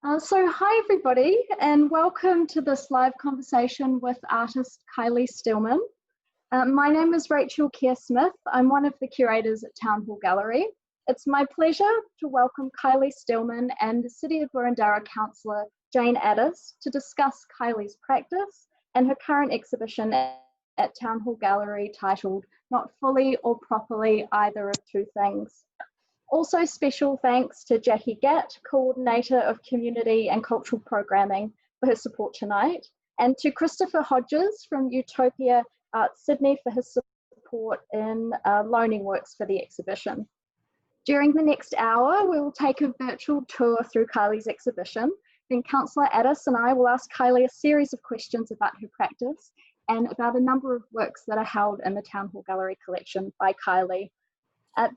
Hi everybody, and welcome to this live conversation with artist Kylie Stillman. My name is Rachel Keir-Smith. I'm one of the curators at Town Hall Gallery. It's my pleasure to welcome Kylie Stillman and City of Boroondara Councillor Jane Addis to discuss Kylie's practice and her current exhibition at Town Hall Gallery titled Not Fully or Properly Either of Two Things. Also special thanks to Jackie Gatt, Coordinator of Community and Cultural Programming, for her support tonight, and to Christopher Hodges from Utopia Arts Sydney for his support in loaning works for the exhibition. During the next hour, we will take a virtual tour through Kylie's exhibition. Then Councillor Addis and I will ask Kylie a series of questions about her practice and about a number of works that are held in the Town Hall Gallery collection by Kylie.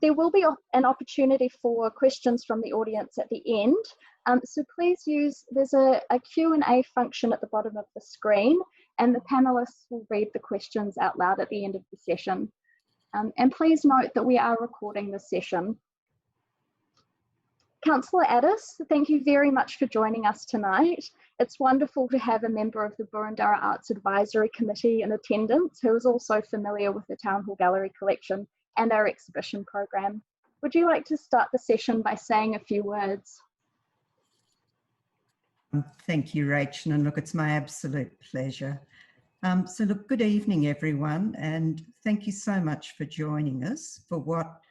There will be an opportunity for questions from the audience at the end, so please there's a Q&A function at the bottom of the screen, and the panelists will read the questions out loud at the end of the session. And please note that we are recording this session. Councillor Addis, thank you very much for joining us tonight. It's wonderful to have a member of the Boroondara Arts Advisory Committee in attendance who is also familiar with the Town Hall Gallery collection and our exhibition program. Would you like to start the session by saying a few words? Thank you, Rachel, and look, it's my absolute pleasure. So look, good evening, everyone, and thank you so much for joining us for what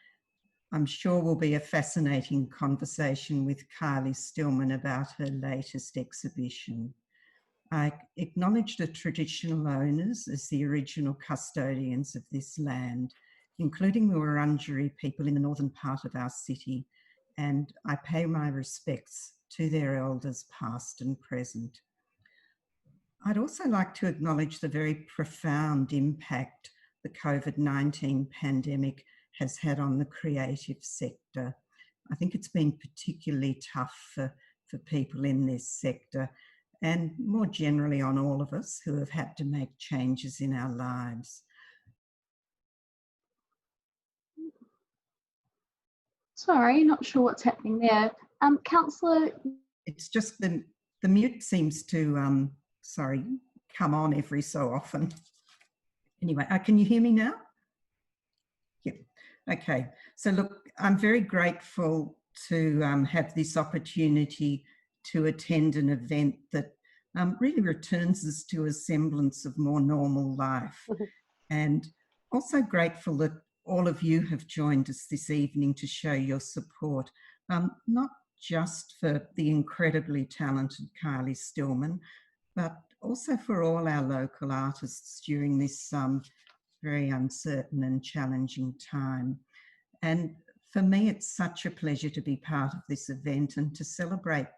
I'm sure will be a fascinating conversation with Kylie Stillman about her latest exhibition. I acknowledge the traditional owners as the original custodians of this land, including the Wurundjeri people in the northern part of our city, and I pay my respects to their elders past and present. I'd also like to acknowledge the very profound impact the COVID-19 pandemic has had on the creative sector. I think it's been particularly tough for people in this sector and more generally on all of us who have had to make changes in our lives. Sorry, not sure what's happening there. Councillor? It's just the mute seems to, come on every so often. Anyway, can you hear me now? Yeah, okay. So look, I'm very grateful to have this opportunity to attend an event that really returns us to a semblance of more normal life. And also grateful that all of you have joined us this evening to show your support, not just for the incredibly talented Kylie Stillman, but also for all our local artists during this very uncertain and challenging time. And for me, it's such a pleasure to be part of this event and to celebrate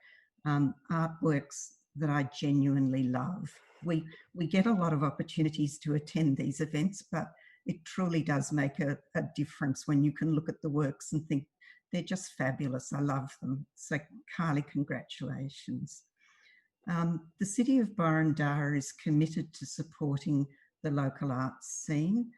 artworks that I genuinely love. We get a lot of opportunities to attend these events, but it truly does make a difference when you can look at the works and think they're just fabulous. I love them. So Kylie, congratulations. The City of Boroondara is committed to supporting the local arts scene.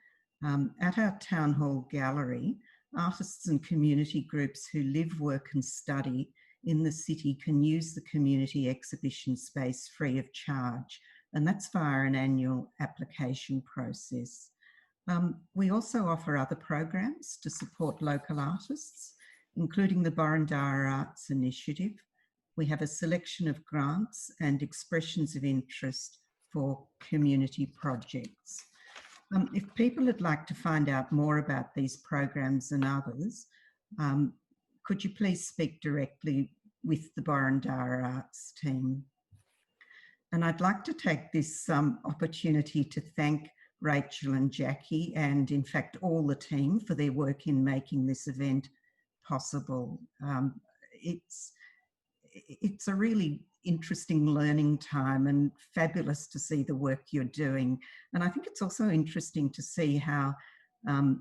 At our Town Hall Gallery, artists and community groups who live, work and study in the city can use the community exhibition space free of charge, and that's via an annual application process. We also offer other programs to support local artists, including the Boroondara Arts Initiative. We have a selection of grants and expressions of interest for community projects. If people would like to find out more about these programs and others, could you please speak directly with the Boroondara Arts team? And I'd like to take this opportunity to thank Rachel and Jackie, and in fact all the team, for their work in making this event possible. It's a really interesting learning time and fabulous to see the work you're doing. And I think it's also interesting to see how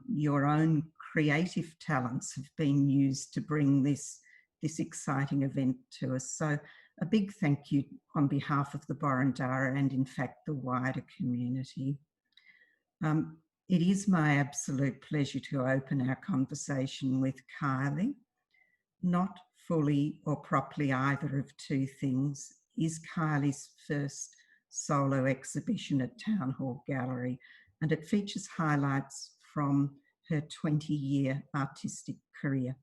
your own creative talents have been used to bring this exciting event to us. So a big thank you on behalf of the Boroondara and in fact the wider community. It is my absolute pleasure to open our conversation with Kylie. Not Fully or Properly Either of Two Things is Kylie's first solo exhibition at Town Hall Gallery, and it features highlights from her 20-year artistic career.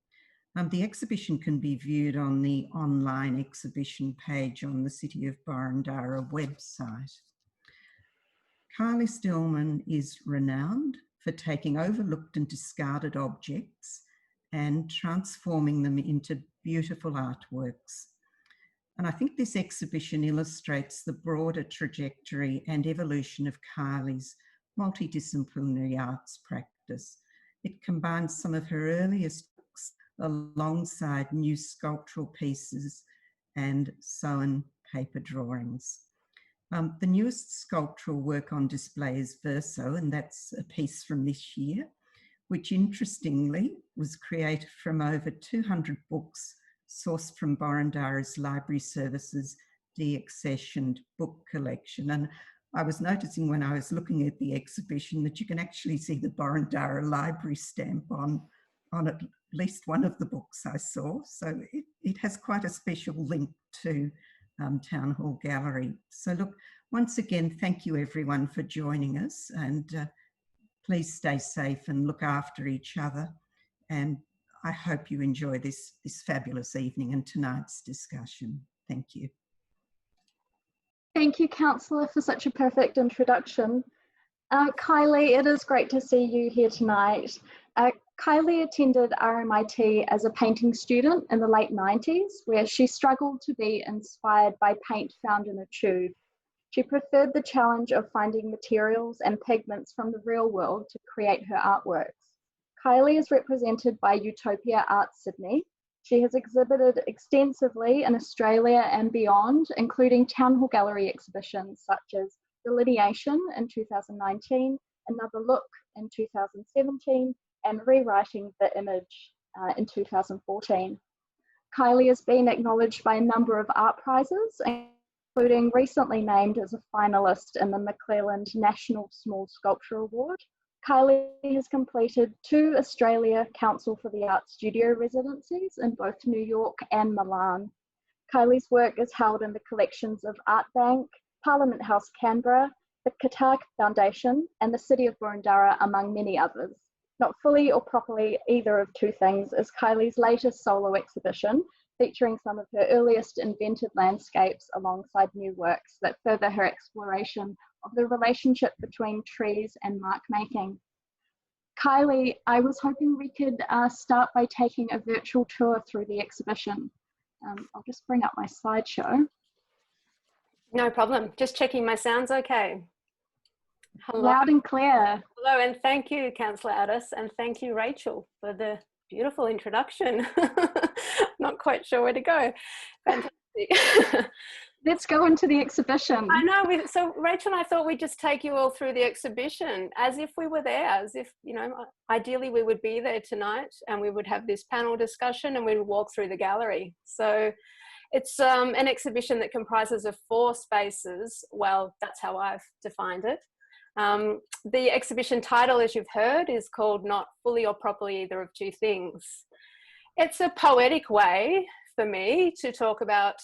The exhibition can be viewed on the online exhibition page on the City of Boroondara website. Kylie Stillman is renowned for taking overlooked and discarded objects and transforming them into beautiful artworks. And I think this exhibition illustrates the broader trajectory and evolution of Kylie's multidisciplinary arts practice. It combines some of her earliest works alongside new sculptural pieces and sewn paper drawings. The newest sculptural work on display is Verso, and that's a piece from this year, which interestingly was created from over 200 books sourced from Boroondara's Library Services deaccessioned book collection. And I was noticing when I was looking at the exhibition that you can actually see the Boroondara Library stamp on at least one of the books I saw. So it has quite a special link to Town Hall Gallery. So look, once again, thank you everyone for joining us, and please stay safe and look after each other. And I hope you enjoy this fabulous evening and tonight's discussion. Thank you. Thank you, Councillor, for such a perfect introduction. Kylie, it is great to see you here tonight. Kylie attended RMIT as a painting student in the late 90s, where she struggled to be inspired by paint found in a tube. She preferred the challenge of finding materials and pigments from the real world to create her artworks. Kylie is represented by Utopia Art Sydney. She has exhibited extensively in Australia and beyond, including Town Hall Gallery exhibitions such as Delineation in 2019, Another Look in 2017, and Rewriting the Image in 2014. Kylie has been acknowledged by a number of art prizes, including recently named as a finalist in the McClelland National Small Sculpture Award. Kylie has completed 2 Australia Council for the Arts studio residencies in both New York and Milan. Kylie's work is held in the collections of Art Bank, Parliament House Canberra, the Qatar Foundation, and the City of Boroondara, among many others. Not Fully or Properly Either of Two Things is Kylie's latest solo exhibition, featuring some of her earliest invented landscapes alongside new works that further her exploration of the relationship between trees and mark making. Kylie, I was hoping we could start by taking a virtual tour through the exhibition. I'll just bring up my slideshow. No problem. Just checking my sound's okay. Hello. Loud and clear. Hello, and thank you, Councillor Addis, and thank you, Rachel, for the beautiful introduction. Not quite sure where to go. Fantastic. Let's go into the exhibition. I know. So Rachel and I thought we'd just take you all through the exhibition as if we were there, as if, you know, ideally we would be there tonight and we would have this panel discussion and we'd walk through the gallery. So it's an exhibition that comprises of 4 spaces. Well, that's how I've defined it. The exhibition title, as you've heard, is called Not Fully or Properly Either of Two Things. It's a poetic way for me to talk about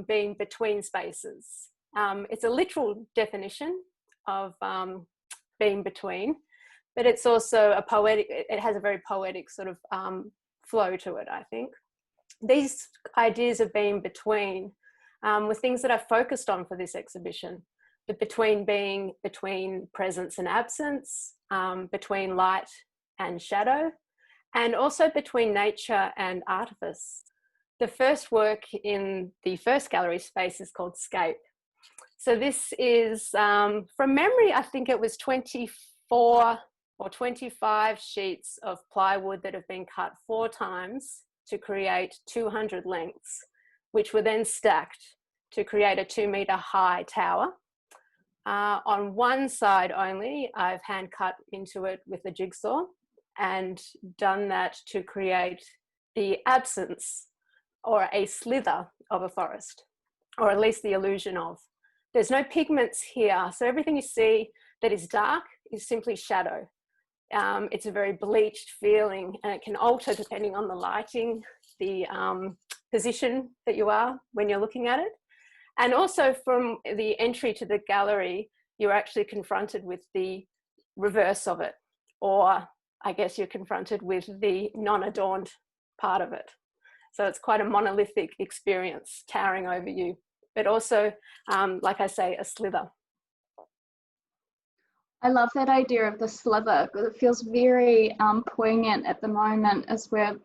being between spaces. It's a literal definition of being between, but it's also a poetic, it has a very poetic sort of flow to it, I think. These ideas of being between were things that I focused on for this exhibition. The between being between presence and absence, between light and shadow, and also between nature and artifice. The first work in the first gallery space is called Scape. So this is, from memory, I think it was 24 or 25 sheets of plywood that have been cut 4 times to create 200 lengths, which were then stacked to create a 2-metre high tower. On one side only, I've hand cut into it with a jigsaw and done that to create the absence or a slither of a forest, or at least the illusion of. There's no pigments here, so everything you see that is dark is simply shadow. It's a very bleached feeling and it can alter depending on the lighting the position that you are when you're looking at it. And also from the entry to the gallery, you're actually confronted with the reverse of it, or I guess you're confronted with the non-adorned part of it. So it's quite a monolithic experience towering over you, but also, like I say, a slither. I love that idea of the slither, because it feels very poignant at the moment as we're,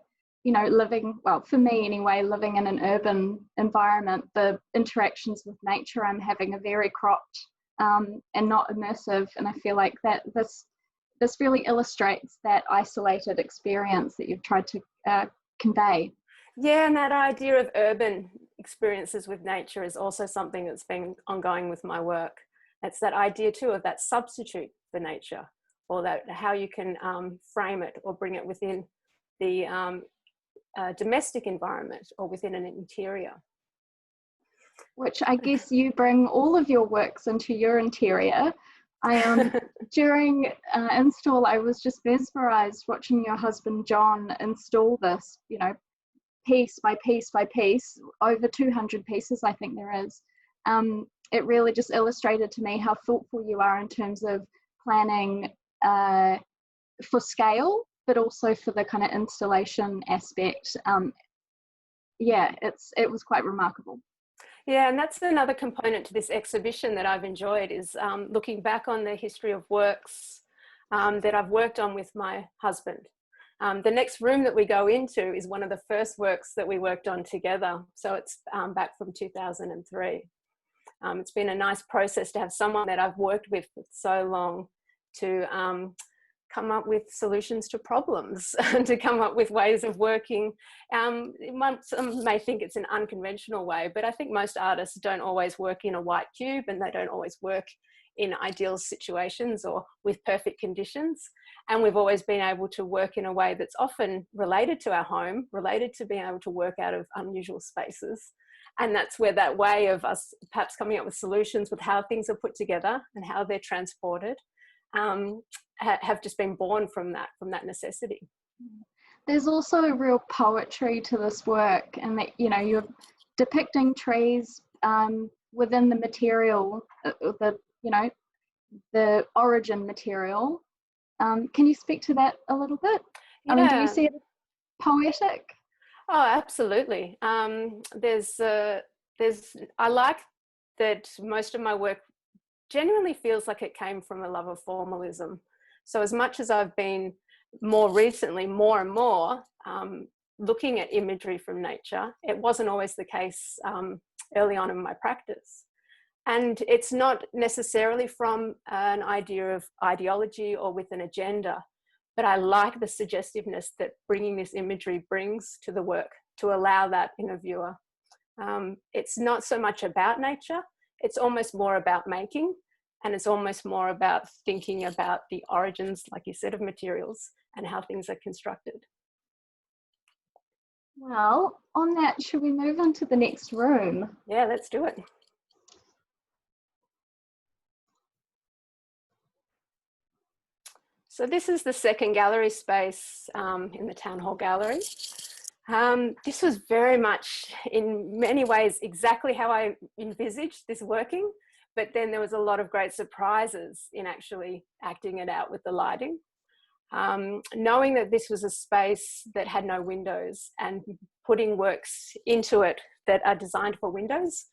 you know, living, well, for me anyway, living in an urban environment. The interactions with nature I'm having are very cropped and not immersive. And I feel like that this really illustrates that isolated experience that you've tried to convey. Yeah, and that idea of urban experiences with nature is also something that's been ongoing with my work. It's that idea too of that substitute for nature, or that how you can frame it or bring it within the domestic environment or within an interior. Which I guess you bring all of your works into your interior. During install, I was just mesmerized watching your husband John install this, you know, piece by piece by piece, over 200 pieces I think there is. It really just illustrated to me how thoughtful you are in terms of planning for scale, but also for the kind of installation aspect. Yeah, it was quite remarkable. Yeah, and that's another component to this exhibition that I've enjoyed, is looking back on the history of works that I've worked on with my husband. The next room that we go into is one of the first works that we worked on together. So it's back from 2003. It's been a nice process to have someone that I've worked with for so long to come up with solutions to problems and to come up with ways of working. Some may think it's an unconventional way, but I think most artists don't always work in a white cube, and they don't always work in ideal situations or with perfect conditions. And we've always been able to work in a way that's often related to our home, related to being able to work out of unusual spaces. And that's where that way of us perhaps coming up with solutions with how things are put together and how they're transported have just been born from that necessity. There's also a real poetry to this work, and that, you know, you're depicting trees within the material, the origin material. Can you speak to that a little bit? Yeah. I mean, do you see it as poetic? Oh, absolutely. I like that most of my work genuinely feels like it came from a love of formalism. So as much as I've been more recently, more and more looking at imagery from nature, it wasn't always the case early on in my practice. And it's not necessarily from an idea of ideology or with an agenda, but I like the suggestiveness that bringing this imagery brings to the work, to allow that in a viewer. It's not so much about nature, it's almost more about making, and it's almost more about thinking about the origins, like you said, of materials and how things are constructed. Well, on that, should we move on to the next room? Yeah, let's do it. So this is the second gallery space in the Town Hall Gallery. This was very much, in many ways, exactly how I envisaged this working, but then there was a lot of great surprises in actually acting it out with the lighting. Knowing that this was a space that had no windows and putting works into it that are designed for windows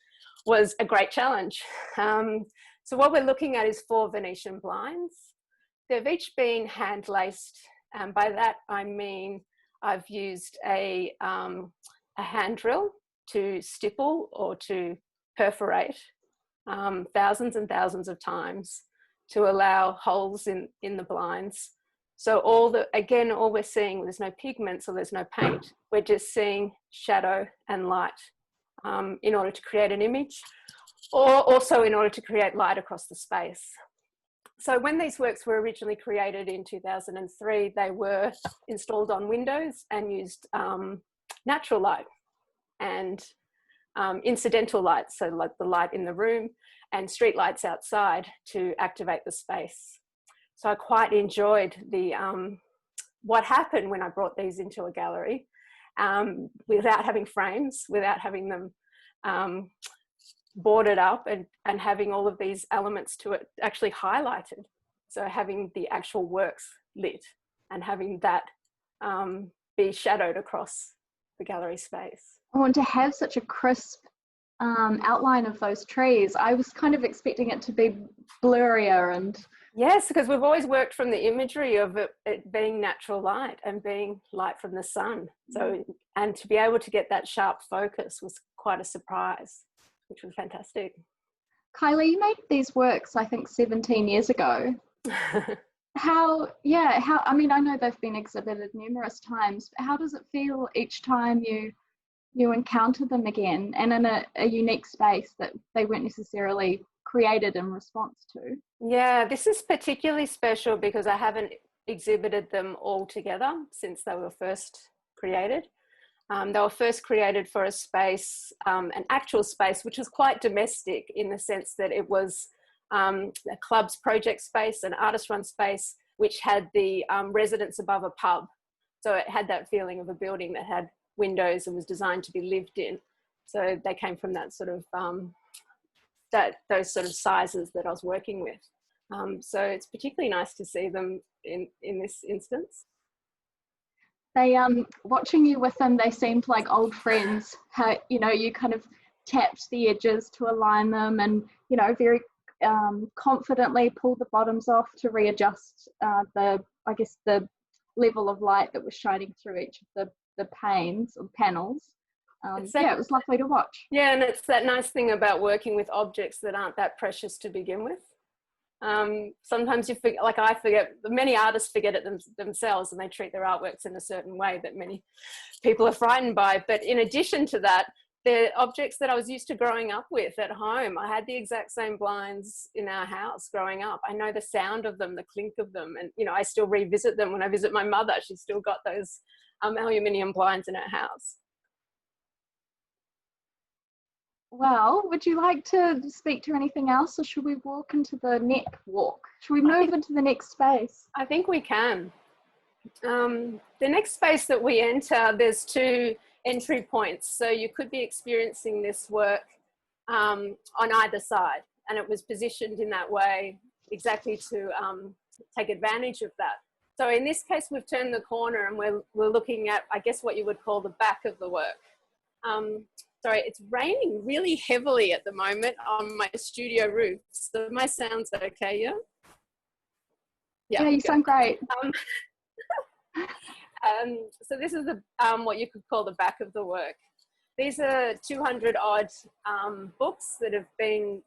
was a great challenge. So what we're looking at is 4 Venetian blinds. They've each been hand laced, and by that I mean I've used a hand drill to stipple or to perforate thousands and thousands of times to allow holes in the blinds. So all we're seeing, there's no pigment, so there's no paint. We're just seeing shadow and light in order to create an image, or also in order to create light across the space. So when these works were originally created in 2003, they were installed on windows and used natural light and incidental light, so like the light in the room and street lights outside to activate the space. So I quite enjoyed the what happened when I brought these into a gallery. without having frames, without having them boarded up, and having all of these elements to it actually highlighted. So having the actual works lit and having that be shadowed across the gallery space. Oh, and to have such a crisp outline of those trees. I was kind of expecting it to be blurrier and... Yes, because we've always worked from the imagery of it being natural light and being light from the sun. So, and to be able to get that sharp focus was quite a surprise, which was fantastic. Kylie, you made these works, I think, 17 years ago. How, I mean, I know they've been exhibited numerous times, but how does it feel each time you encounter them again and in a unique space that they weren't necessarily created in response to? Yeah, this is particularly special because I haven't exhibited them all together since they were first created. They were first created for a space, an actual space, which was quite domestic in the sense that it was a club's project space, an artist-run space, which had the residence above a pub. So it had that feeling of a building that had windows and was designed to be lived in. So they came from that sort of those sort of sizes that I was working with. So it's particularly nice to see them in this instance. They watching you with them, they seemed like old friends. How, you know, you kind of tapped the edges to align them, and you know, very confidently pulled the bottoms off to readjust the level of light that was shining through each of the panes or panels. It was lovely to watch. Yeah, and it's that nice thing about working with objects that aren't that precious to begin with. Sometimes you forget, like I forget, many artists forget it themselves, and they treat their artworks in a certain way that many people are frightened by. But in addition to that, they're objects that I was used to growing up with at home. I had the exact same blinds in our house growing up. I know the sound of them, the clink of them, and you know, I still revisit them when I visit my mother. She's still got those aluminium blinds in her house. Well, would you like to speak to anything else, or should we walk into the next walk? Should we move into the next space? I think we can. The next space that we enter, there's two entry points. So you could be experiencing this work on either side, and it was positioned in that way exactly to take advantage of that. So in this case, we've turned the corner and we're looking at, I guess, what you would call the back of the work. Sorry, it's raining really heavily at the moment on my studio roof. So my sound's okay, yeah? Yeah, you sound great. So this is what you could call the back of the work. These are 200 odd books that have been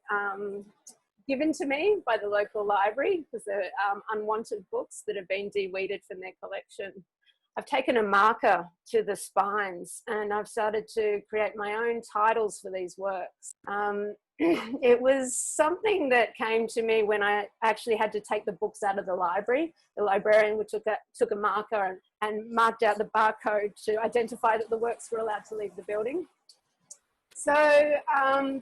given to me by the local library because they're unwanted books that have been de-weeded from their collection. I've taken a marker to the spines and I've started to create my own titles for these works. It was something that came to me when I actually had to take the books out of the library. The librarian took a marker and marked out the barcode to identify that the works were allowed to leave the building. So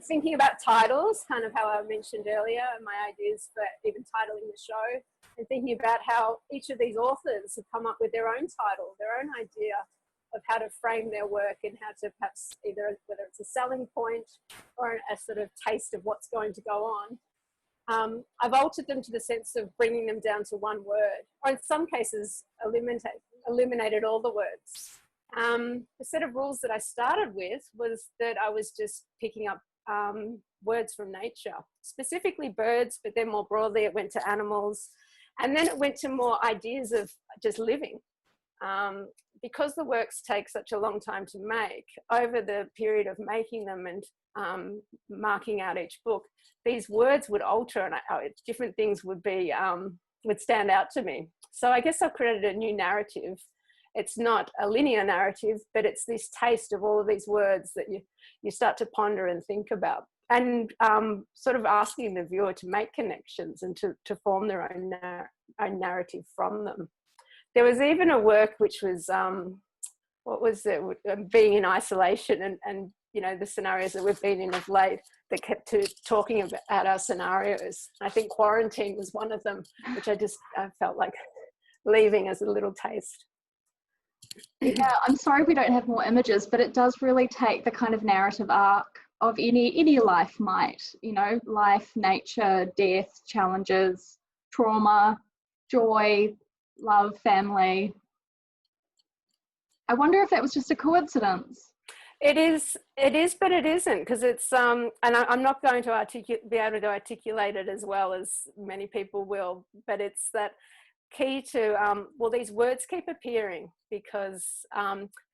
thinking about titles, kind of how I mentioned earlier, my ideas for even titling the show, and thinking about how each of these authors have come up with their own title, their own idea of how to frame their work and how to perhaps either, whether it's a selling point or a sort of taste of what's going to go on. I've altered them to the sense of bringing them down to one word, or in some cases eliminated all the words. The set of rules that I started with was that I was just picking up words from nature, specifically birds, but then more broadly it went to animals. And then it went to more ideas of just living. Because the works take such a long time to make, over the period of making them and marking out each book, these words would alter and different things would stand out to me. So I guess I've created a new narrative. It's not a linear narrative, but it's this taste of all of these words that you start to ponder and think about. And sort of asking the viewer to make connections and to form their own narrative from them. There was even a work which was, what was it, being in isolation and you know, the scenarios that we've been in of late that kept talking about our scenarios. I think quarantine was one of them, which I felt like leaving as a little taste. Yeah, I'm sorry we don't have more images, but it does really take the kind of narrative arc of any life might, you know, life, nature, death, challenges, trauma, joy, love, family. I wonder if that was just a coincidence. It is, but it isn't, because it's, and I'm not going to be able to articulate it as well as many people will, but it's that key to, well, these words keep appearing because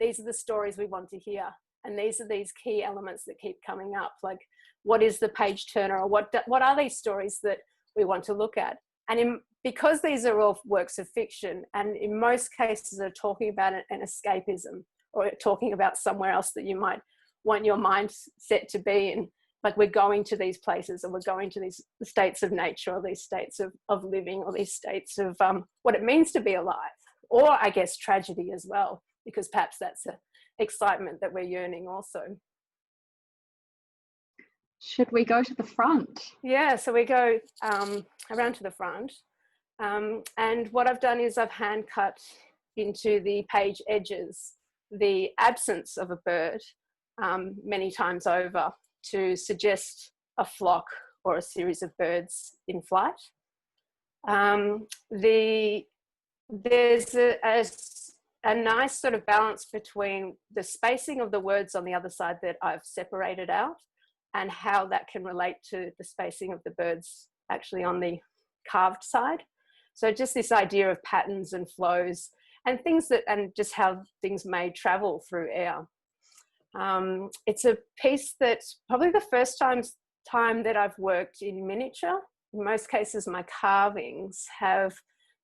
these are the stories we want to hear. And these are these key elements that keep coming up, like what is the page turner, or what are these stories that we want to look at? And because these are all works of fiction, and in most cases are talking about an escapism, or talking about somewhere else that you might want your mindset to be in, like we're going to these places, or we're going to these states of nature, or these states of living, or these states of what it means to be alive, or I guess tragedy as well, because perhaps that's an excitement that we're yearning also. Should we go to the front? Yeah, so we go around to the front. And what I've done is I've hand cut into the page edges the absence of a bird many times over to suggest a flock or a series of birds in flight. There's a nice sort of balance between the spacing of the words on the other side that I've separated out, and how that can relate to the spacing of the birds actually on the carved side. So just this idea of patterns and flows and things that, and just how things may travel through air. It's a piece that's probably the first time that I've worked in miniature. In most cases, my carvings have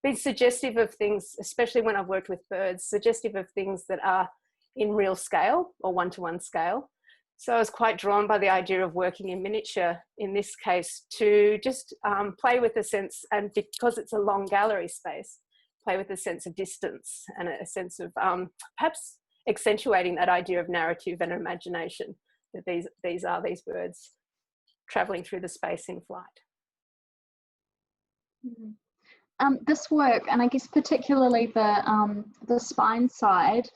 been suggestive of things, especially when I've worked with birds, suggestive of things that are in real scale or one-to-one scale. So I was quite drawn by the idea of working in miniature in this case to just play with the sense, and because it's a long gallery space, play with a sense of distance and a sense of perhaps accentuating that idea of narrative and imagination, that these are these birds traveling through the space in flight. This work, and I guess particularly the spine side,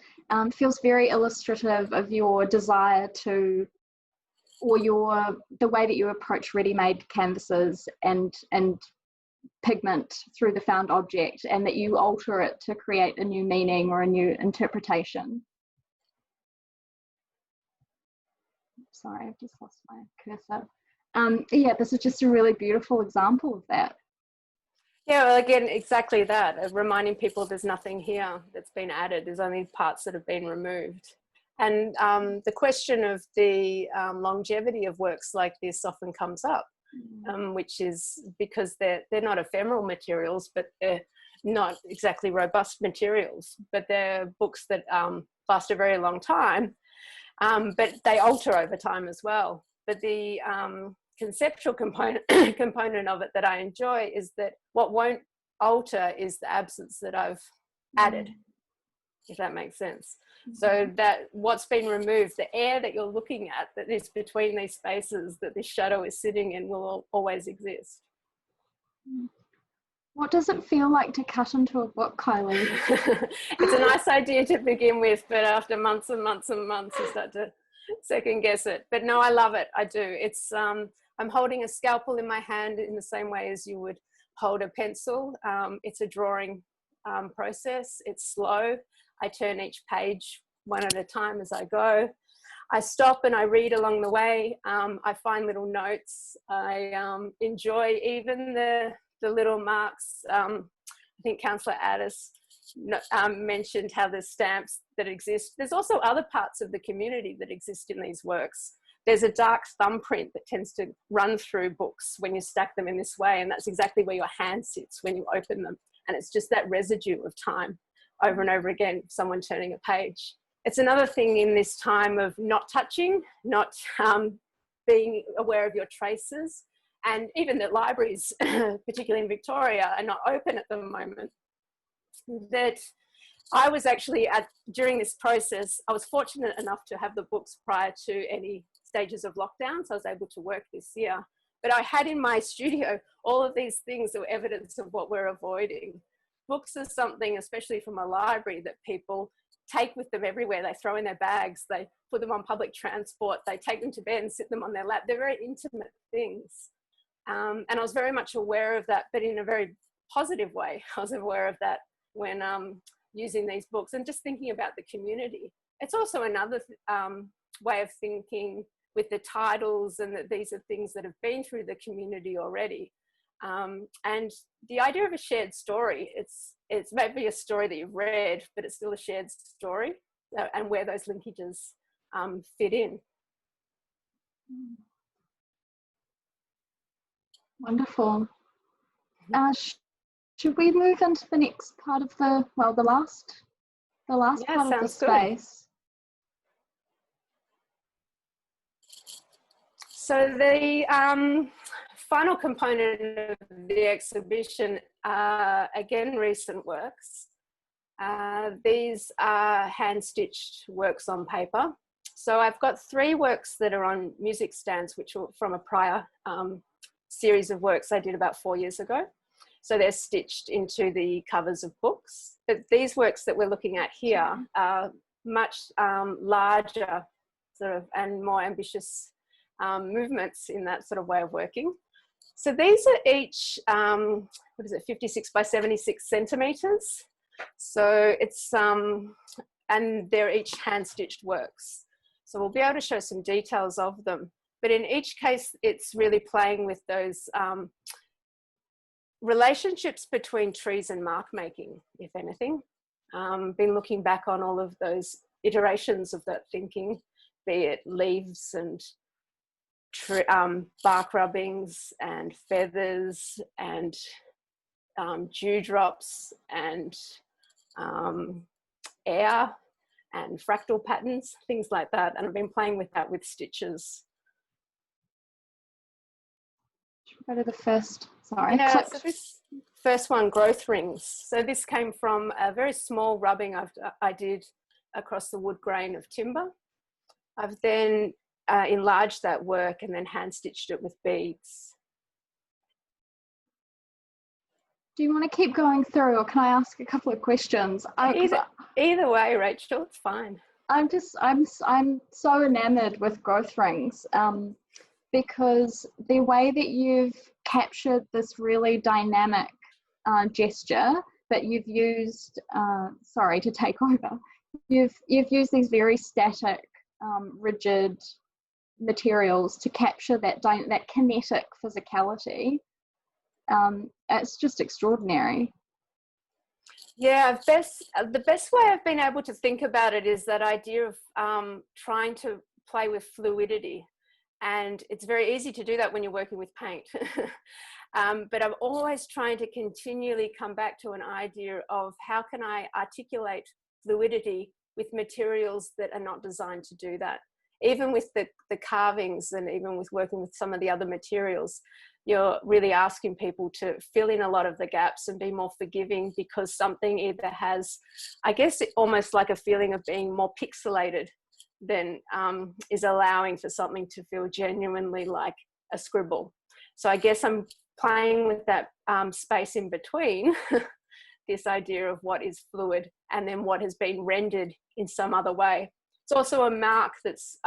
feels very illustrative of your desire to, or the way that you approach ready-made canvases and pigment through the found object, and that you alter it to create a new meaning or a new interpretation. Sorry, I've just lost my cursor. Yeah, this is just a really beautiful example of that. Yeah, well, again, exactly that, reminding people there's nothing here that's been added, there's only parts that have been removed. And the question of the longevity of works like this often comes up, which is because they're not ephemeral materials, but they're not exactly robust materials, but they're books that last a very long time, but they alter over time as well. But the conceptual component of it that I enjoy is that what won't alter is the absence that I've added, if that makes sense. So that what's been removed, the air that you're looking at that is between these spaces that this shadow is sitting in, will always exist. What does it feel like to cut into a book, Kylie? It's a nice idea to begin with, but after months and months and months you start to second guess it. But no, I love it. I do. It's I'm holding a scalpel in my hand in the same way as you would hold a pencil. It's a drawing process. It's slow. I turn each page one at a time as I go. I stop and I read along the way. I find little notes. I enjoy even the little marks. I think Councillor Addis mentioned how there's stamps that exist. There's also other parts of the community that exist in these works. There's a dark thumbprint that tends to run through books when you stack them in this way, and that's exactly where your hand sits when you open them. And it's just that residue of time over and over again, someone turning a page. It's another thing in this time of not touching, not being aware of your traces, and even that libraries, particularly in Victoria, are not open at the moment, that I was actually, during this process, I was fortunate enough to have the books prior to any stages of lockdown, so I was able to work this year. But I had in my studio all of these things that were evidence of what we're avoiding. Books are something, especially from a library, that people take with them everywhere. They throw in their bags, they put them on public transport, they take them to bed and sit them on their lap. They're very intimate things. And I was very much aware of that, but in a very positive way. I was aware of that when using these books and just thinking about the community. It's also another way of thinking with the titles, and that these are things that have been through the community already. And the idea of a shared story, it's maybe a story that you've read, but it's still a shared story, and where those linkages fit in. Wonderful. Should we move into the next part of the, well, the last part of the space? So the final component of the exhibition are, again, recent works. These are hand-stitched works on paper. So I've got 3 works that are on music stands, which were from a prior series of works I did about 4 years ago. So they're stitched into the covers of books. But these works that we're looking at here are much larger sort of and more ambitious movements in that sort of way of working. So these are each, 56 by 76 centimeters. So it's, and they're each hand-stitched works. So we'll be able to show some details of them. But in each case, it's really playing with those relationships between trees and mark making, if anything. Been looking back on all of those iterations of that thinking, be it leaves and bark rubbings and feathers and dewdrops and air and fractal patterns, things like that. And I've been playing with that with stitches. Go to the first, sorry. Yeah, so this first one, growth rings. So this came from a very small rubbing I did across the wood grain of timber. I've then enlarged that work and then hand stitched it with beads. Do you want to keep going through, or can I ask a couple of questions? Either way, Rachel, it's fine. I'm so enamored with growth rings. Because the way that you've captured this really dynamic gesture, but you've used, sorry to take over, you've used these very static, rigid materials to capture that kinetic physicality. It's just extraordinary. Yeah, the best way I've been able to think about it is that idea of trying to play with fluidity. And it's very easy to do that when you're working with paint. But I'm always trying to continually come back to an idea of how can I articulate fluidity with materials that are not designed to do that. Even with the carvings and even with working with some of the other materials, you're really asking people to fill in a lot of the gaps and be more forgiving, because something either has, I guess, almost like a feeling of being more pixelated than is allowing for something to feel genuinely like a scribble. So I guess I'm playing with that space in between this idea of what is fluid and then what has been rendered in some other way. It's also a mark that's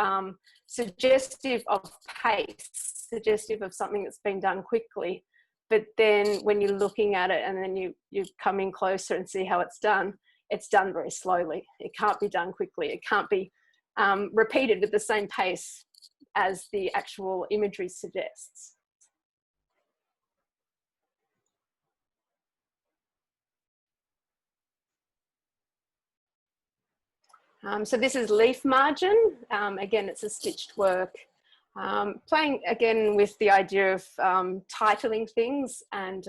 suggestive of pace, suggestive of something that's been done quickly. But then when you're looking at it and then you come in closer and see how it's done very slowly. It can't be done quickly. It can't be repeated at the same pace as the actual imagery suggests. So this is leaf margin. Again, it's a stitched work. Playing again with the idea of titling things, and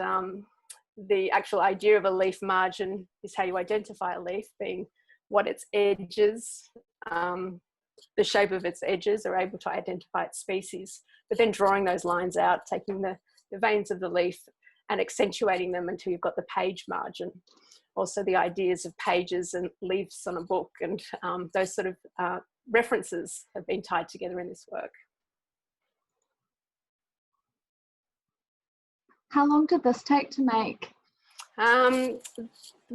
the actual idea of a leaf margin is how you identify a leaf, being what its edges, the shape of its edges are able to identify its species, but then drawing those lines out, taking the veins of the leaf and accentuating them until you've got the page margin. Also the ideas of pages and leaves on a book, and those sort of references have been tied together in this work. How long did this take to make?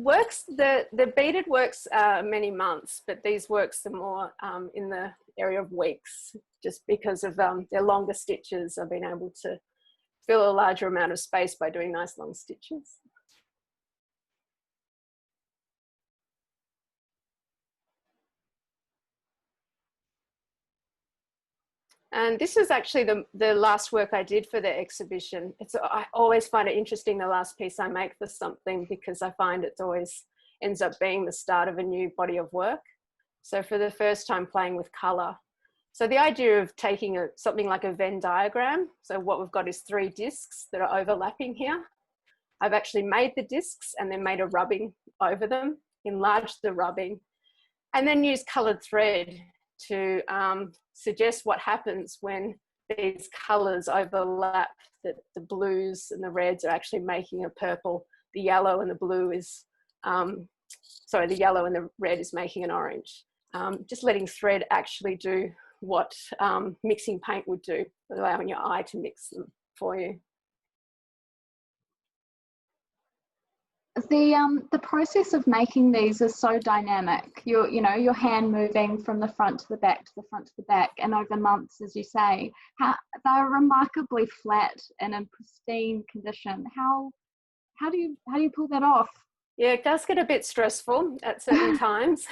works, the beaded works are many months, but these works are more in the area of weeks, just because of their longer stitches. I've been able to fill a larger amount of space by doing nice long stitches. And this is actually the last work I did for the exhibition. I always find it interesting, the last piece I make for something, because I find it always ends up being the start of a new body of work. So for the first time playing with colour. So the idea of taking something like a Venn diagram, so what we've got is 3 discs that are overlapping here. I've actually made the discs and then made a rubbing over them, enlarged the rubbing, and then used coloured thread to suggest what happens when these colours overlap, that the blues and the reds are actually making a purple, the yellow and the blue is, sorry, the yellow and the red is making an orange. Just letting thread actually do what mixing paint would do, allowing your eye to mix them for you. The process of making these is so dynamic. Your hand moving from the front to the back to the front to the back, and over months, as you say, they're remarkably flat and in pristine condition. How do you pull that off? Yeah, it does get a bit stressful at certain times,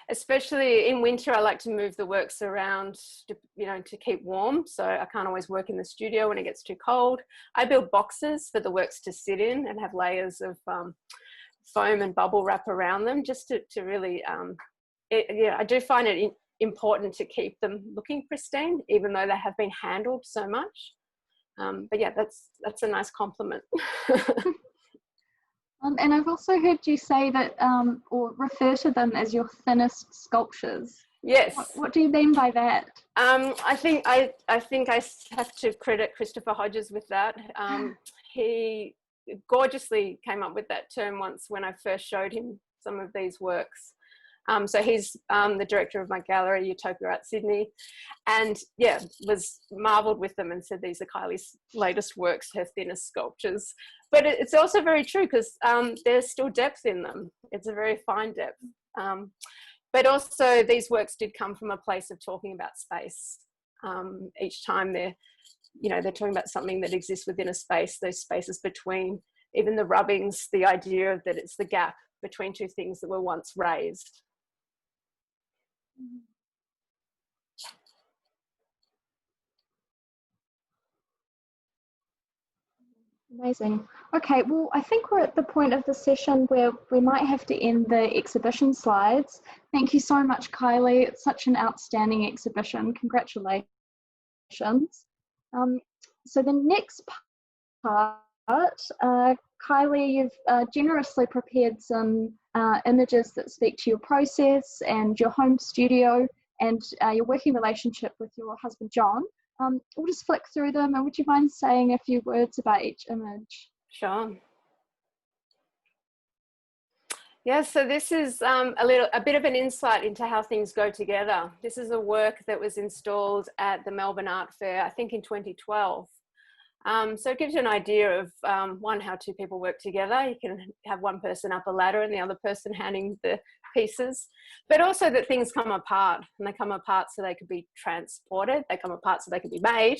especially in winter. I like to move the works around, to keep warm. So I can't always work in the studio when it gets too cold. I build boxes for the works to sit in and have layers of foam and bubble wrap around them, just to really, I do find it important to keep them looking pristine, even though they have been handled so much. But yeah, that's a nice compliment. And I've also heard you say that, or refer to them as your thinnest sculptures. Yes. What do you mean by that? I think I have to credit Christopher Hodges with that. He gorgeously came up with that term once when I first showed him some of these works. So he's the director of my gallery, Utopia Art Sydney, and yeah, was marvelled with them and said these are Kylie's latest works, her thinnest sculptures. But it's also very true, because there's still depth in them. It's a very fine depth. But also these works did come from a place of talking about space. Each time they're talking about something that exists within a space, those spaces between, even the rubbings, the idea of that it's the gap between two things that were once raised. Amazing. Okay, well, I think we're at the point of the session where we might have to end the exhibition slides. Thank you so much, Kylie. It's such an outstanding exhibition. Congratulations. So the next part, Kylie, you've generously prepared some images that speak to your process and your home studio and your working relationship with your husband, John. We'll just flick through them, and would you mind saying a few words about each image? Sure. Yeah, so this is a bit of an insight into how things go together. This is a work that was installed at the Melbourne Art Fair, I think in 2012. So it gives you an idea of, one, how two people work together. You can have one person up a ladder and the other person handing the pieces, but also that things come apart, and they come apart so they could be transported, they come apart so they could be made.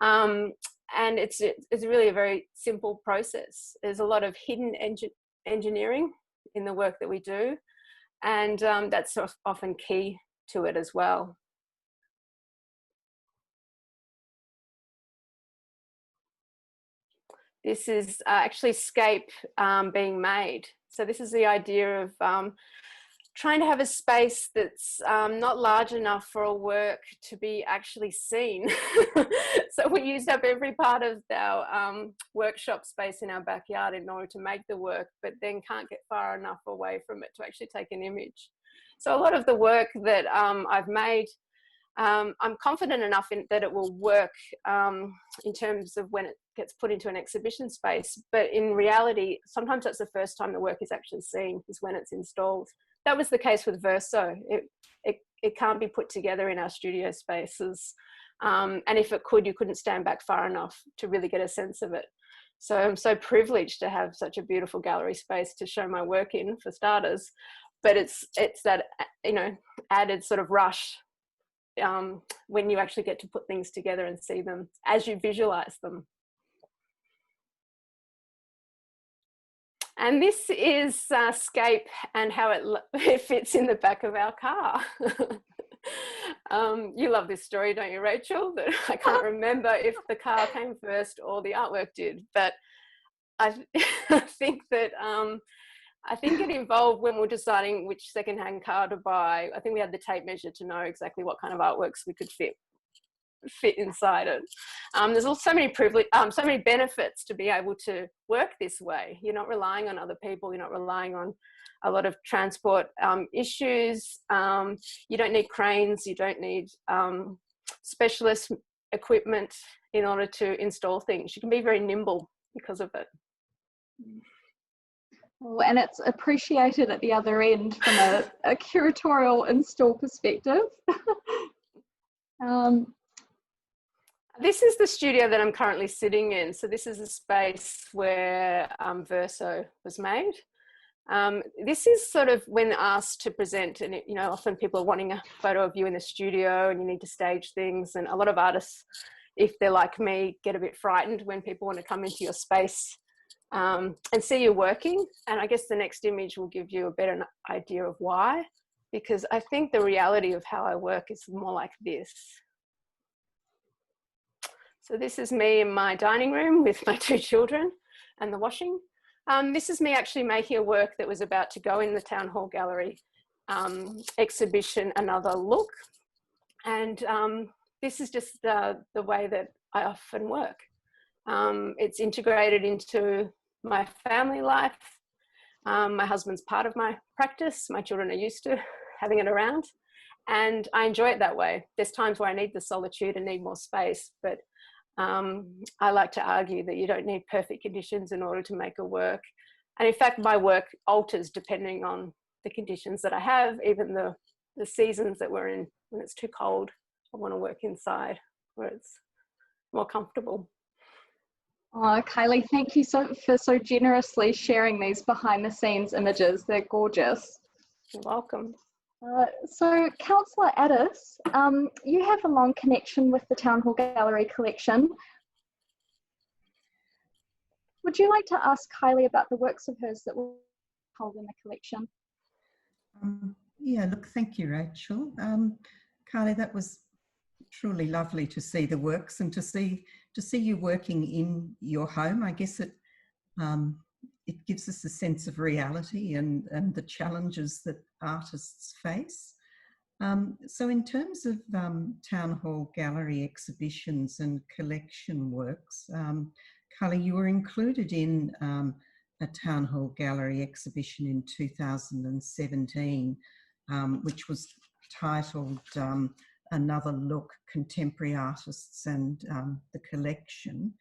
And it's really a very simple process. There's a lot of hidden engineering in the work that we do, and that's often key to it as well. This is actually Scape being made. So this is the idea of trying to have a space that's not large enough for a work to be actually seen. So we used up every part of our workshop space in our backyard in order to make the work, but then can't get far enough away from it to actually take an image. So a lot of the work that I've made, I'm confident enough that it will work in terms of when it gets put into an exhibition space, but in reality, sometimes that's the first time the work is actually seen, is when it's installed. That was the case with Verso. It can't be put together in our studio spaces, and if it could, you couldn't stand back far enough to really get a sense of it. So I'm so privileged to have such a beautiful gallery space to show my work in, for starters. But it's that, you know, added sort of rush when you actually get to put things together and see them as you visualize them. And this is Scape and how it fits in the back of our car. You love this story, don't you, Rachel? That I can't remember if the car came first or the artwork did, but I think that I think it involved when we were deciding which secondhand car to buy. I think we had the tape measure to know exactly what kind of artworks we could fit inside it. There's also so many benefits to be able to work this way. You're not relying on other people. You're not relying on a lot of transport issues. You don't need cranes. You don't need specialist equipment in order to install things. You can be very nimble because of it. Oh, and it's appreciated at the other end from a curatorial install perspective. This is the studio that I'm currently sitting in. So this is a space where Verso was made. This is sort of when asked to present, and you know, often people are wanting a photo of you in the studio and you need to stage things. And a lot of artists, if they're like me, get a bit frightened when people want to come into your space and see you working. And I guess the next image will give you a better idea of why, because I think the reality of how I work is more like this. So this is me in my dining room with my 2 children and the washing. This is me actually making a work that was about to go in the Town Hall Gallery exhibition, Another Look. And this is just the way that I often work. It's integrated into my family life. My husband's part of my practice. My children are used to having it around. And I enjoy it that way. There's times where I need the solitude and need more space, but I like to argue that you don't need perfect conditions in order to make a work. And in fact, my work alters depending on the conditions that I have, even the seasons that we're in. When it's too cold, I want to work inside where it's more comfortable. Oh, Kylie, thank you for so generously sharing these behind the scenes images. They're gorgeous. You're welcome. So, Councillor Addis, you have a long connection with the Town Hall Gallery collection. Would you like to ask Kylie about the works of hers that were held in the collection? Yeah, look, thank you, Rachel. Kylie, that was truly lovely to see the works and to see you working in your home. I guess it gives us a sense of reality and the challenges that artists face. So in terms of Town Hall Gallery exhibitions and collection works, Kylie, you were included in a Town Hall Gallery exhibition in 2017, which was titled Another Look, Contemporary Artists and the Collection.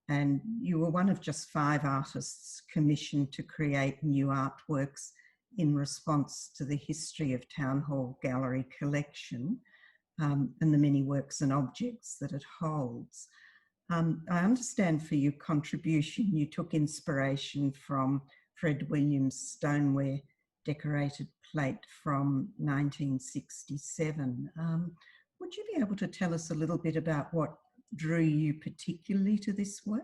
And you were one of just 5 artists commissioned to create new artworks in response to the history of Town Hall Gallery collection and the many works and objects that it holds. I understand for your contribution, you took inspiration from Fred Williams' stoneware decorated plate from 1967. Would you be able to tell us a little bit about what drew you particularly to this work?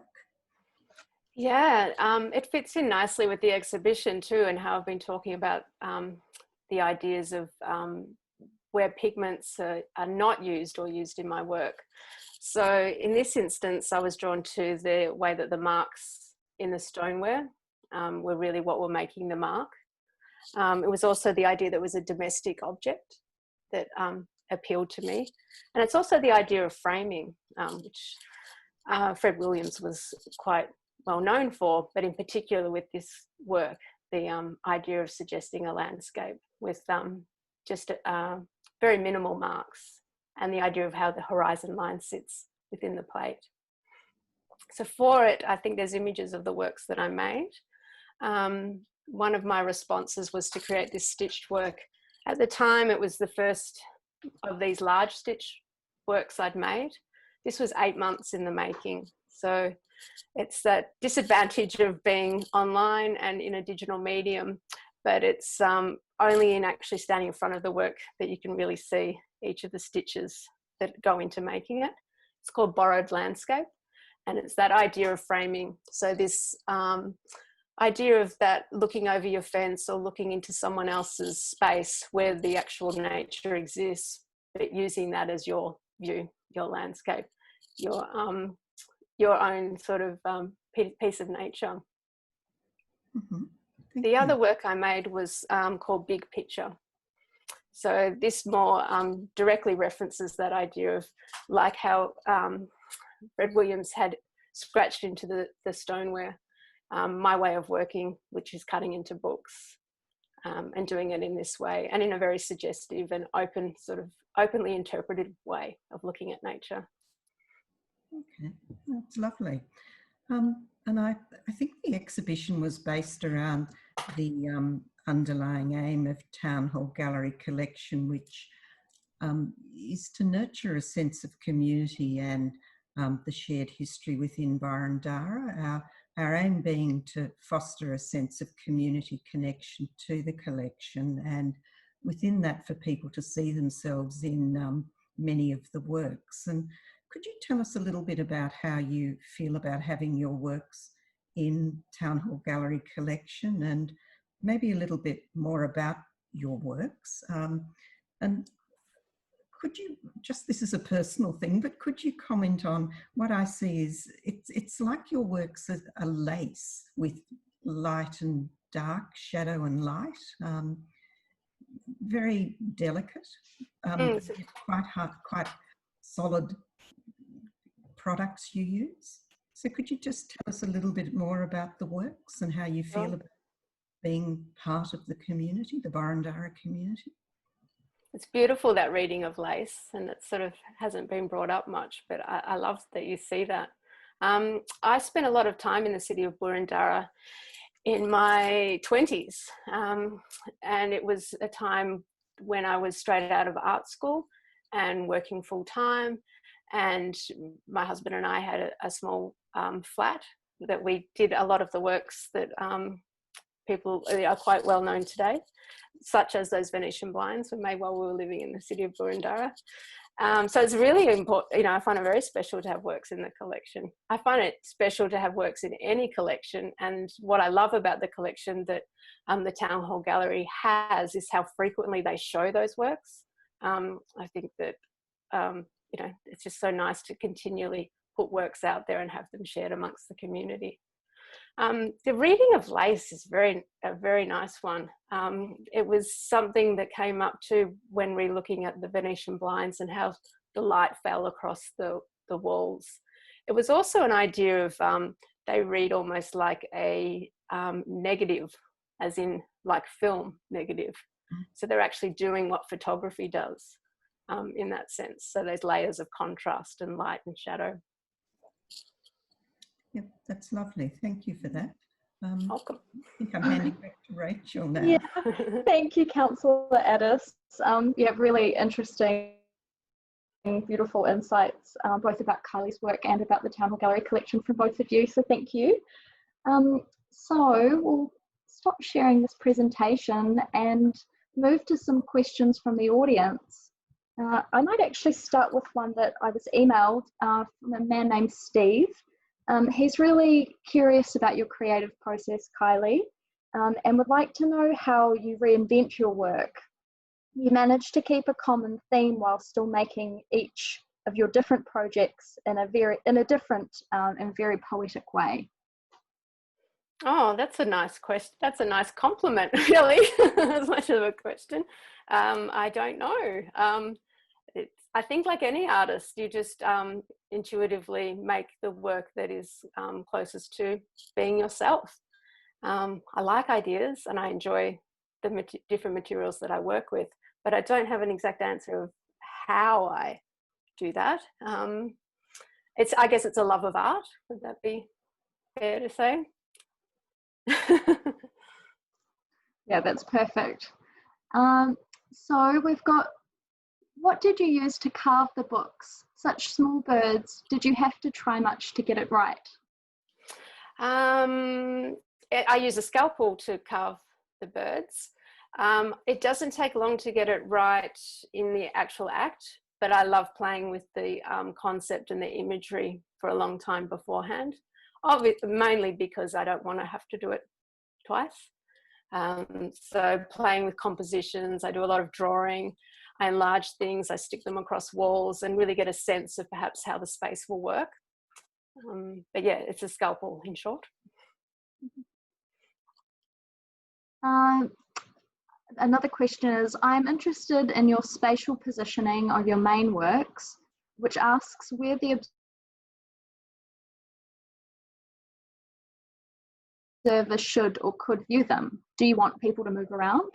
Yeah, it fits in nicely with the exhibition too, and how I've been talking about the ideas of where pigments are not used or used in my work. So in this instance, I was drawn to the way that the marks in the stoneware were really what were making the mark. It was also the idea that it was a domestic object that appealed to me. And it's also the idea of framing, which Fred Williams was quite well known for, but in particular with this work, the idea of suggesting a landscape with just very minimal marks, and the idea of how the horizon line sits within the plate. So for it, I think there's images of the works that I made. One of my responses was to create this stitched work. At the time, it was the first of these large stitch works I'd made. This was 8 months in the making. So it's that disadvantage of being online and in a digital medium, but it's only in actually standing in front of the work that you can really see each of the stitches that go into making it. It's called borrowed landscape, and it's that idea of framing. So this idea of that looking over your fence or looking into someone else's space where the actual nature exists, but using that as your view, your landscape, your own sort of piece of nature. Mm-hmm. The other work I made was called Big Picture. So this more directly references that idea of like how Fred Williams had scratched into the stoneware, my way of working, which is cutting into books and doing it in this way, and in a very suggestive and open, sort of openly interpreted way of looking at nature. Okay, that's lovely. And I think the exhibition was based around the underlying aim of Town Hall Gallery collection, which is to nurture a sense of community and the shared history within Burundara. Our aim being to foster a sense of community connection to the collection, and within that for people to see themselves in many of the works. And could you tell us a little bit about how you feel about having your works in Town Hall Gallery collection, and maybe a little bit more about your works? And could you just, this is a personal thing, but could you comment on what I see is it's like your works are a lace with light and dark, shadow and light, very delicate, quite hard, quite solid products you use. So could you just tell us a little bit more about the works and how you feel about being part of the community, the Burundara community? It's beautiful, that reading of lace, and it sort of hasn't been brought up much, but I love that you see that. I spent a lot of time in the city of Burundara in my 20s, and it was a time when I was straight out of art school and working full time, and my husband and I had a small flat that we did a lot of the works that people are quite well known today, such as those Venetian blinds we made while we were living in the city of Burundara. So it's really important, you know, I find it very special to have works in the collection. I find it special to have works in any collection, and what I love about the collection that the Town Hall Gallery has is how frequently they show those works. I think that, you know, it's just so nice to continually put works out there and have them shared amongst the community. The reading of lace is a very nice one. It was something that came up too when we're looking at the Venetian blinds and how the light fell across the walls. It was also an idea of they read almost like a negative, as in like film negative. So they're actually doing what photography does in that sense. So there's layers of contrast and light and shadow. Yep, that's lovely. Thank you for that. Welcome. I think I'm handing back to Rachel now. Yeah, thank you, Councillor Addis. Yeah, really interesting, beautiful insights, both about Kylie's work and about the Town Hall Gallery collection from both of you, so thank you. So we'll stop sharing this presentation and move to some questions from the audience. I might actually start with one that I was emailed from a man named Steve. He's really curious about your creative process, Kylie, and would like to know how you reinvent your work. You manage to keep a common theme while still making each of your different projects in a different and very poetic way. Oh, that's a nice question. That's a nice compliment, really, as much of a question. I don't know. I think like any artist, you just intuitively make the work that is closest to being yourself. I like ideas and I enjoy the different materials that I work with, but I don't have an exact answer of how I do that. I guess it's a love of art. Would that be fair to say? Yeah, that's perfect. So we've got, what did you use to carve the books? Such small birds. Did you have to try much to get it right? I use a scalpel to carve the birds. It doesn't take long to get it right in the actual act, but I love playing with the concept and the imagery for a long time beforehand, mainly because I don't want to have to do it twice. So playing with compositions, I do a lot of drawing, I enlarge things, I stick them across walls and really get a sense of perhaps how the space will work. But yeah, it's a scalpel in short. Another question is, I'm interested in your spatial positioning of your main works, which asks where the observer should or could view them. Do you want people to move around?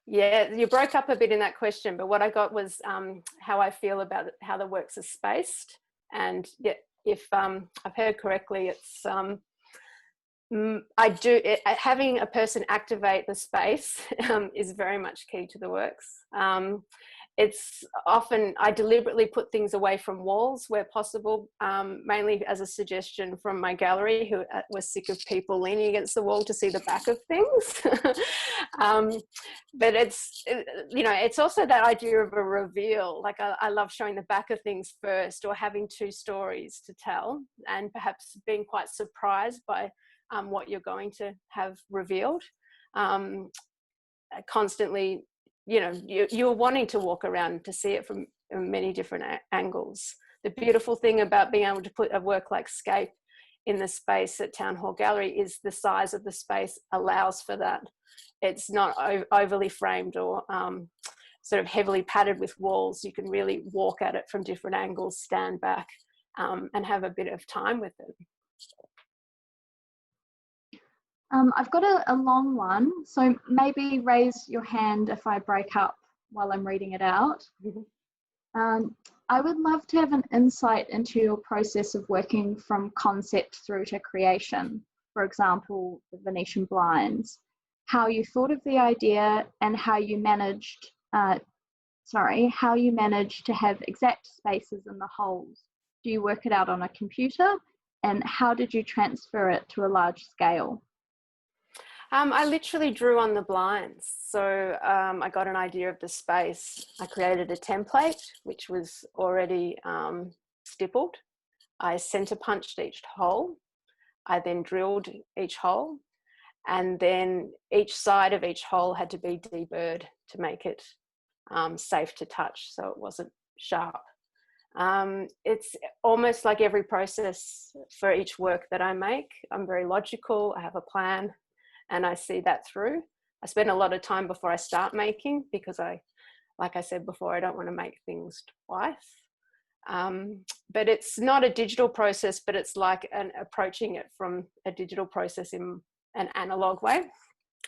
Yeah, you broke up a bit in that question, but what I got was how I feel about how the works are spaced. And yeah, if I've heard correctly, it's having a person activate the space is very much key to the works. It's often, I deliberately put things away from walls where possible, mainly as a suggestion from my gallery, who was sick of people leaning against the wall to see the back of things. But it's, you know, it's also that idea of a reveal. Like I love showing the back of things first, or having two stories to tell, and perhaps being quite surprised by what you're going to have revealed. Constantly, you know, you're wanting to walk around to see it from many different angles. The beautiful thing about being able to put a work like Scape in the space at Town Hall Gallery is the size of the space allows for that. It's not overly framed or sort of heavily padded with walls. You can really walk at it from different angles, stand back, and have a bit of time with it. I've got a long one, so maybe raise your hand if I break up while I'm reading it out. I would love to have an insight into your process of working from concept through to creation. For example, the Venetian blinds, how you thought of the idea and how you managed, how you managed to have exact spaces in the holes. Do you work it out on a computer? And how did you transfer it to a large scale? I literally drew on the blinds. So I got an idea of the space. I created a template, which was already stippled. I center punched each hole. I then drilled each hole. And then each side of each hole had to be deburred to make it safe to touch, so it wasn't sharp. It's almost like every process for each work that I make. I'm very logical. I have a plan. And I see that through. I spend a lot of time before I start making because like I said before, I don't want to make things twice. But it's not a digital process, but it's like approaching it from a digital process in an analog way,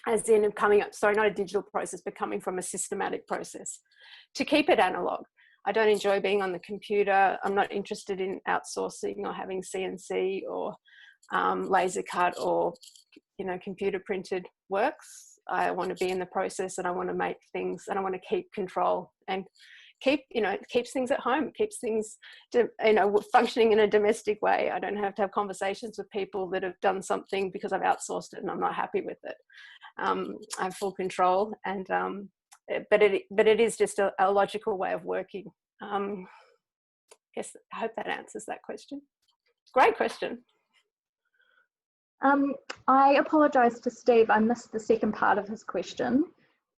as in coming up, sorry, not a digital process, but coming from a systematic process to keep it analog. I don't enjoy being on the computer. I'm not interested in outsourcing or having CNC or laser cut or, you know, computer printed works. I want to be in the process and I want to make things and I want to keep control and keep, you know, it keeps things at home, keeps things, functioning in a domestic way. I don't have to have conversations with people that have done something because I've outsourced it and I'm not happy with it. I have full control and, but it is just a logical way of working. Yes, I hope that answers that question. Great question. I apologise to Steve, I missed the second part of his question.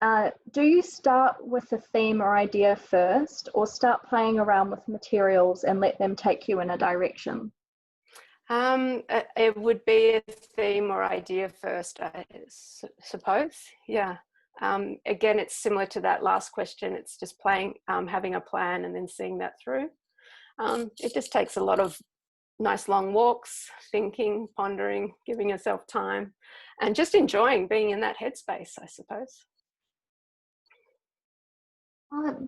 Do you start with a theme or idea first, or start playing around with materials and let them take you in a direction? It would be a theme or idea first, I suppose. Yeah. Again, it's similar to that last question. It's just playing, having a plan and then seeing that through. It just takes a lot of nice long walks, thinking, pondering, giving yourself time, and just enjoying being in that headspace, I suppose.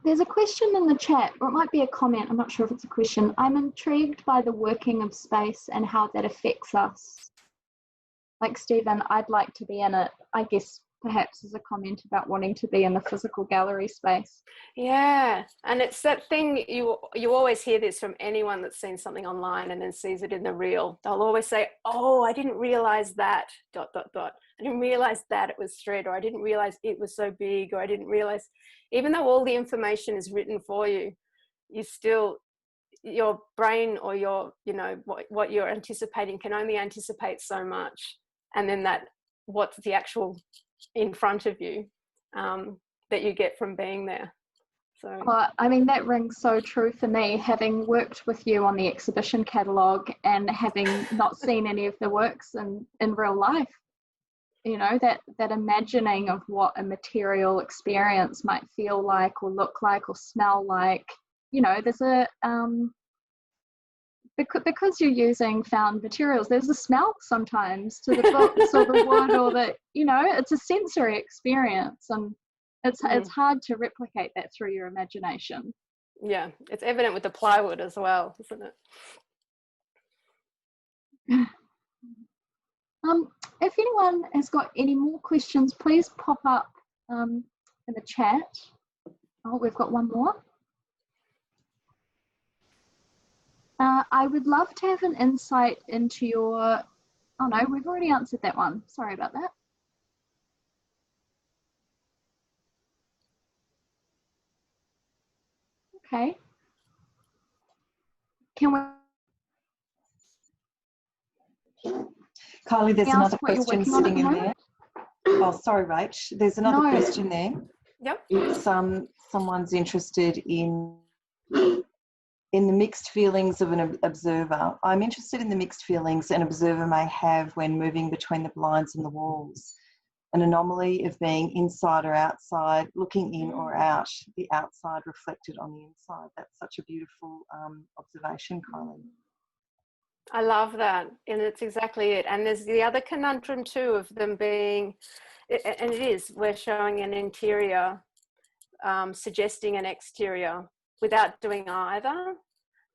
There's a question in the chat, or it might be a comment, I'm not sure if it's a question. I'm intrigued by the working of space and how that affects us. Like Stephen, I'd like to be in it, I guess, perhaps as a comment about wanting to be in the physical gallery space. Yeah, and it's that thing, you always hear this from anyone that's seen something online and then sees it in the real. They'll always say, oh, I didn't realize that, ... I didn't realize that it was thread, or I didn't realize it was so big, or I didn't realize, even though all the information is written for you, you still, your brain or your, you know, what you're anticipating can only anticipate so much. And then that, what's the actual in front of you that you get from being there. So I mean, that rings so true for me, having worked with you on the exhibition catalogue and having not seen any of the works in real life. You know, that imagining of what a material experience might feel like or look like or smell like. You know, there's a because you're using found materials, there's a smell sometimes to the books or the wood, or the, you know, it's a sensory experience, and it's hard to replicate that through your imagination. Yeah, it's evident with the plywood as well, isn't it? If anyone has got any more questions, please pop up in the chat. Oh, we've got one more. I would love to have an insight into your, oh no, we've already answered that one. Sorry about that. Okay. Can we? Kylie, there's another what you're question working on at sitting the in moment? there. Oh, sorry, Rach. There's another No. question there. Yep. It's someone's interested in the mixed feelings of an observer. I'm interested in the mixed feelings an observer may have when moving between the blinds and the walls. An anomaly of being inside or outside, looking in or out, the outside reflected on the inside. That's such a beautiful observation, Kylie. I love that, and it's exactly it. And there's the other conundrum too of them being, and it is, we're showing an interior suggesting an exterior without doing either.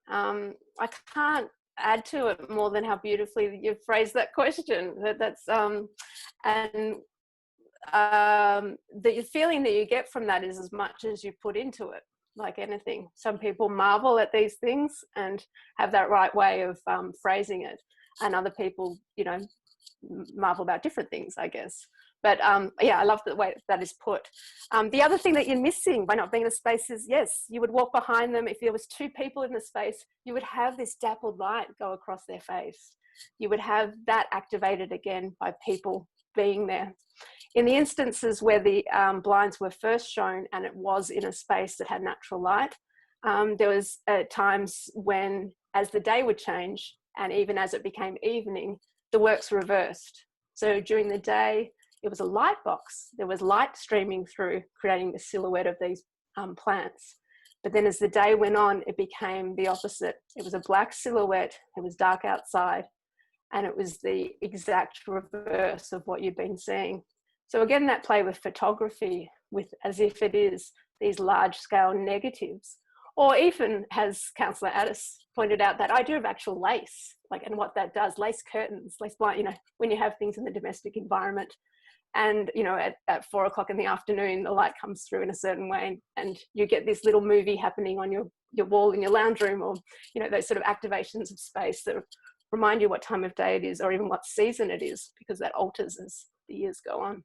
I can't add to it more than how beautifully you've phrased that question. The feeling that you get from that is as much as you put into it, like anything. Some people marvel at these things and have that right way of phrasing it, and other people, you know, marvel about different things, I guess. But yeah, I love the way that is put. The other thing that you're missing by not being in the space is, yes, you would walk behind them. If there was two people in the space, you would have this dappled light go across their face. You would have that activated again by people being there. In the instances where the blinds were first shown and it was in a space that had natural light, there was times when, as the day would change and even as it became evening, the works reversed. So during the day, it was a light box. There was light streaming through, creating the silhouette of these plants. But then as the day went on, it became the opposite. It was a black silhouette. It was dark outside. And it was the exact reverse of what you'd been seeing. So again, that play with photography, with as if it is these large scale negatives, or even, as Councillor Addis pointed out, that idea of actual lace, like, and what that does, lace curtains, lace blind, you know, when you have things in the domestic environment and, you know, at 4 o'clock in the afternoon, the light comes through in a certain way and you get this little movie happening on your wall in your lounge room, or, you know, those sort of activations of space that remind you what time of day it is, or even what season it is, because that alters as the years go on.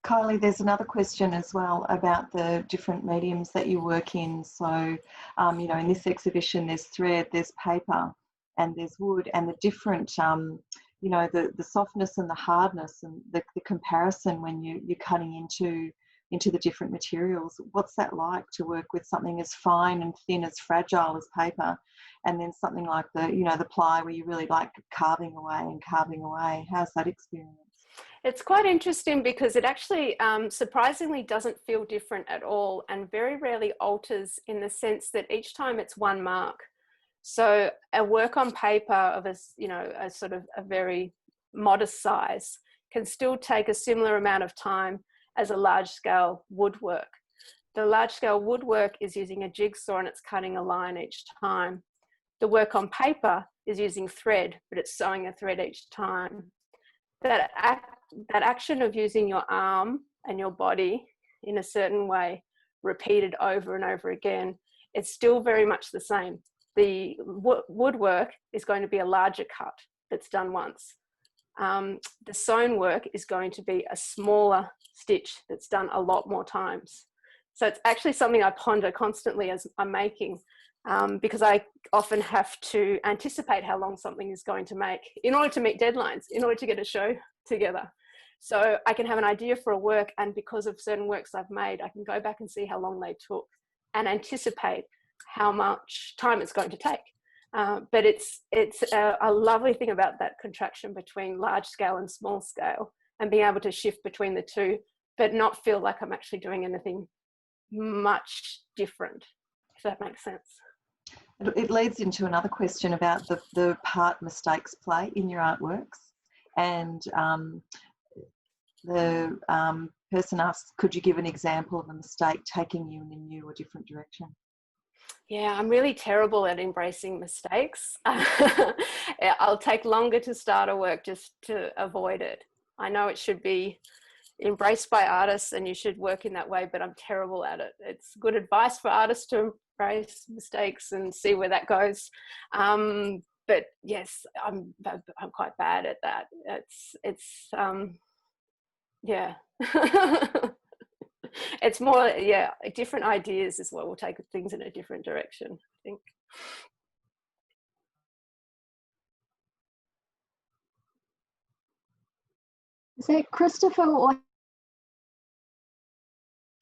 Kylie, there's another question as well about the different mediums that you work in. So, you know, in this exhibition, there's thread, there's paper, and there's wood, and the different, you know, the softness and the hardness and the comparison when you're cutting into the different materials. What's that like to work with something as fine and thin, as fragile as paper, and then something like the ply where you really like carving away and carving away? How's that experience? It's quite interesting because it actually surprisingly doesn't feel different at all, and very rarely alters, in the sense that each time it's one mark. So a work on paper of a sort of a very modest size can still take a similar amount of time as a large scale woodwork. The large scale woodwork is using a jigsaw and it's cutting a line each time. The work on paper is using thread, but it's sewing a thread each time. That that action of using your arm and your body in a certain way, repeated over and over again, it's still very much the same. The woodwork is going to be a larger cut that's done once. The sewn work is going to be a smaller stitch that's done a lot more times. So it's actually something I ponder constantly as I'm making, because I often have to anticipate how long something is going to make in order to meet deadlines, in order to get a show together. So I can have an idea for a work, and because of certain works I've made, I can go back and see how long they took and anticipate how much time it's going to take. But it's a lovely thing about that contraction between large scale and small scale, and being able to shift between the two, but not feel like I'm actually doing anything much different, if that makes sense. It leads into another question about the part mistakes play in your artworks. And the person asks, could you give an example of a mistake taking you in a new or different direction? Yeah, I'm really terrible at embracing mistakes. I'll take longer to start a work just to avoid it. I know it should be embraced by artists and you should work in that way, but I'm terrible at it. It's good advice for artists to embrace mistakes and see where that goes. But yes, I'm quite bad at that. Yeah. It's more, yeah, different ideas is what will take things in a different direction, I think. So Christopher or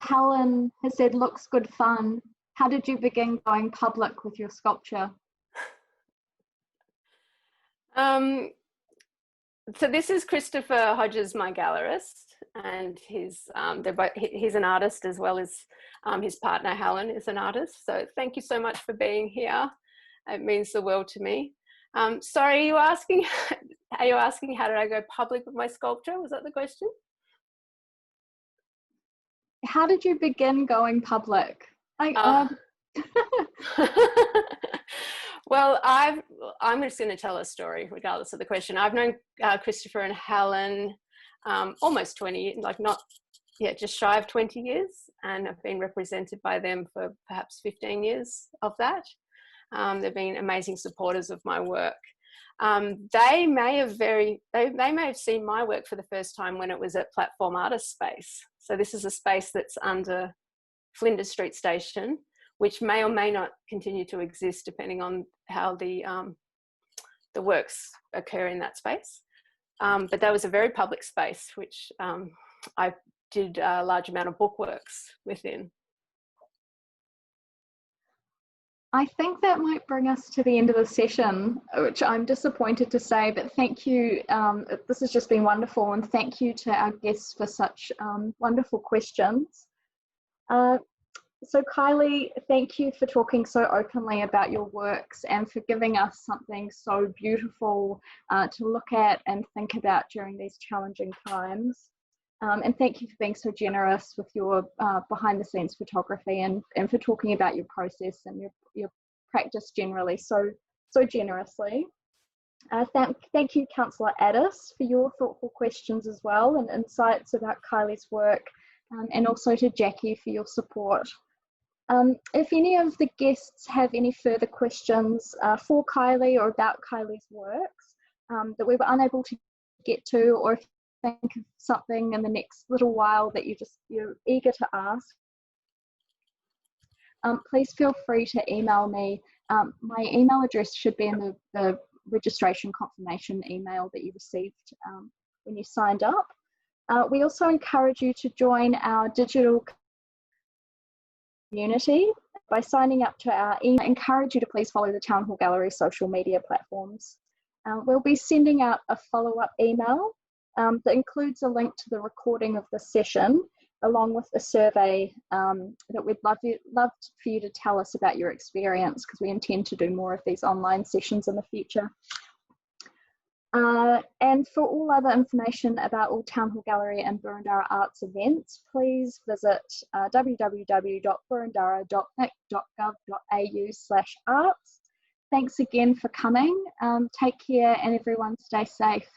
Helen has said, looks good fun. How did you begin going public with your sculpture? So this is Christopher Hodges, my gallerist, and he's an artist as well as his partner Helen is an artist. So thank you so much for being here. It means the world to me. Sorry, are you asking how did I go public with my sculpture? Was that the question? How did you begin going public? Well, I'm just going to tell a story regardless of the question. I've known Christopher and Helen almost 20, just shy of 20 years, and have been represented by them for perhaps 15 years of that. They've been amazing supporters of my work. They may have seen my work for the first time when it was at Platform Artist Space. So this is a space that's under Flinders Street Station, which may or may not continue to exist depending on how the works occur in that space. But that was a very public space, which I did a large amount of bookworks within. I think that might bring us to the end of the session, which I'm disappointed to say, but thank you. This has just been wonderful, and thank you to our guests for such wonderful questions. So Kylie, thank you for talking so openly about your works and for giving us something so beautiful to look at and think about during these challenging times. And thank you for being so generous with your behind the scenes photography and for talking about your process and your practice generally so generously. Thank you, Councillor Addis, for your thoughtful questions as well and insights about Kylie's work, and also to Jackie for your support. If any of the guests have any further questions for Kylie or about Kylie's works that we were unable to get to, or if you think of something in the next little while that you're eager to ask, please feel free to email me. My email address should be in the registration confirmation email that you received when you signed up. We also encourage you to join our digital community by signing up to our email. I encourage you to please follow the Town Hall Gallery social media platforms. We'll be sending out a follow-up email that includes a link to the recording of the session, along with a survey that we'd love for you to tell us about your experience, because we intend to do more of these online sessions in the future. And for all other information about all Town Hall Gallery and Boroondara Arts events, please visit www.boroondara.vic.gov.au/arts. Thanks again for coming. Take care and everyone stay safe.